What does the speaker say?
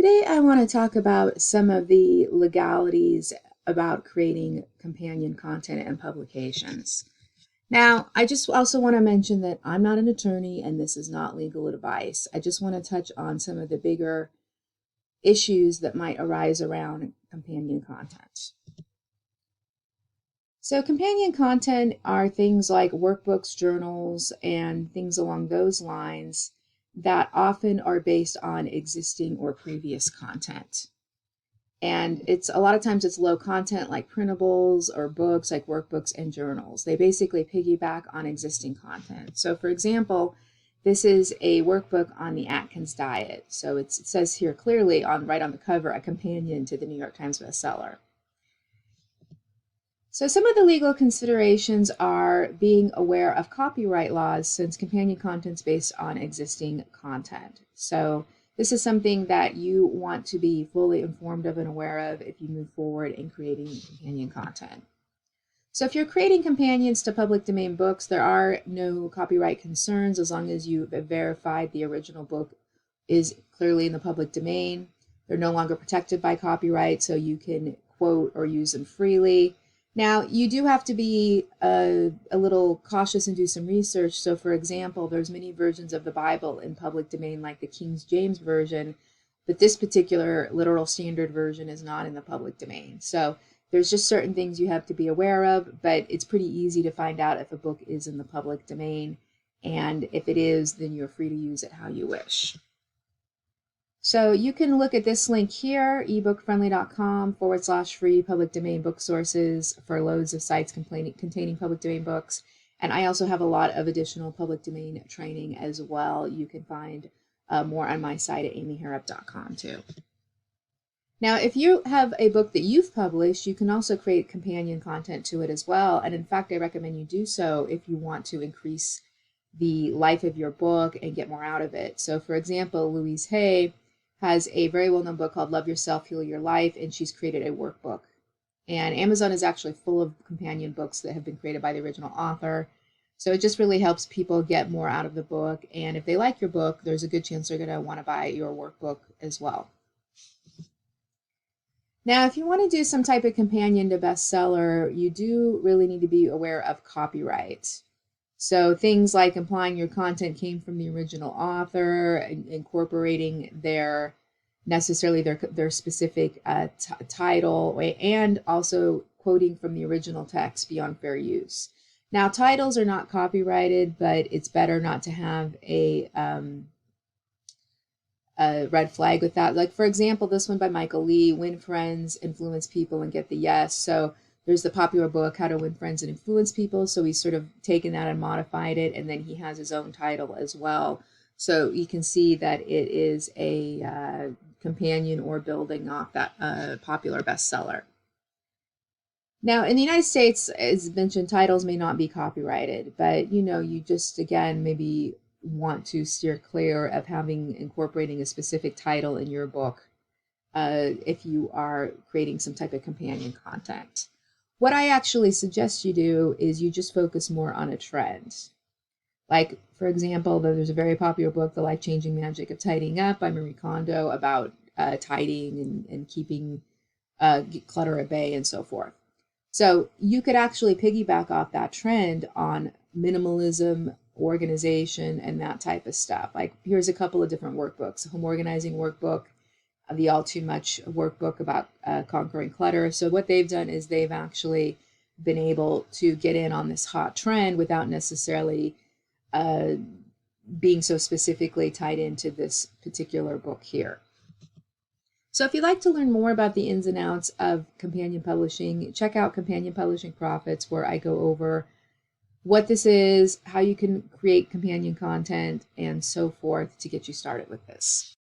Today I want to talk about some of the legalities about creating companion content and publications. Now, I just also want to mention that I'm not an attorney and this is not legal advice. I just want to touch on some of the bigger issues that might arise around companion content. So companion content are things like workbooks, journals, and things along those lines that often are based on existing or previous content. And it's a lot of times it's low content like printables or books like workbooks and journals. They basically piggyback on existing content. So for example, this is a workbook on the Atkins diet. So it says here clearly right on the cover, a companion to the New York Times bestseller. So some of the legal considerations are being aware of copyright laws since companion content is based on existing content. So this is something that you want to be fully informed of and aware of if you move forward in creating companion content. So if you're creating companions to public domain books, there are no copyright concerns as long as you've verified the original book is clearly in the public domain. They're no longer protected by copyright, so you can quote or use them freely. Now, you do have to be a little cautious and do some research. So, for example, there's many versions of the Bible in public domain, like the King James Version, but this particular literal standard version is not in the public domain. So there's just certain things you have to be aware of, but it's pretty easy to find out if a book is in the public domain. And if it is, then you're free to use it how you wish. So you can look at this link here, ebookfriendly.com/free public domain book sources for loads of sites containing public domain books. And I also have a lot of additional public domain training as well. You can find more on my site at amyharrop.com too. Now, if you have a book that you've published, you can also create companion content to it as well. And in fact, I recommend you do so if you want to increase the life of your book and get more out of it. So for example, Louise Hay has a very well-known book called Love Yourself, Heal Your Life, and she's created a workbook. And Amazon is actually full of companion books that have been created by the original author. So it just really helps people get more out of the book. And if they like your book, there's a good chance they're going to want to buy your workbook as well. Now, if you want to do some type of companion to bestseller, you do really need to be aware of copyright. So things like implying your content came from the original author, incorporating their specific title, and also quoting from the original text beyond fair use. Now, titles are not copyrighted, but it's better not to have a red flag with that. Like, for example, this one by Michael Lee, Win Friends, Influence People, and Get the Yes. So there's the popular book, How to Win Friends and Influence People. So he's sort of taken that and modified it, and then he has his own title as well. So you can see that it is a companion or building off that popular bestseller. Now, in the United States, as mentioned, titles may not be copyrighted, but you just, again, maybe want to steer clear of incorporating a specific title in your book if you are creating some type of companion content. What I actually suggest you do is you just focus more on a trend. Like, for example, there's a very popular book, The Life-Changing Magic of Tidying Up by Marie Kondo, about tidying and keeping clutter at bay and so forth. So you could actually piggyback off that trend on minimalism, organization, and that type of stuff. Like, here's a couple of different workbooks: Home Organizing Workbook, the All Too Much Workbook about conquering clutter. So what they've done is they've actually been able to get in on this hot trend without necessarily being so specifically tied into this particular book here. So if you'd like to learn more about the ins and outs of companion publishing, check out Companion Publishing Profits, where I go over what this is, how you can create companion content, and so forth to get you started with this.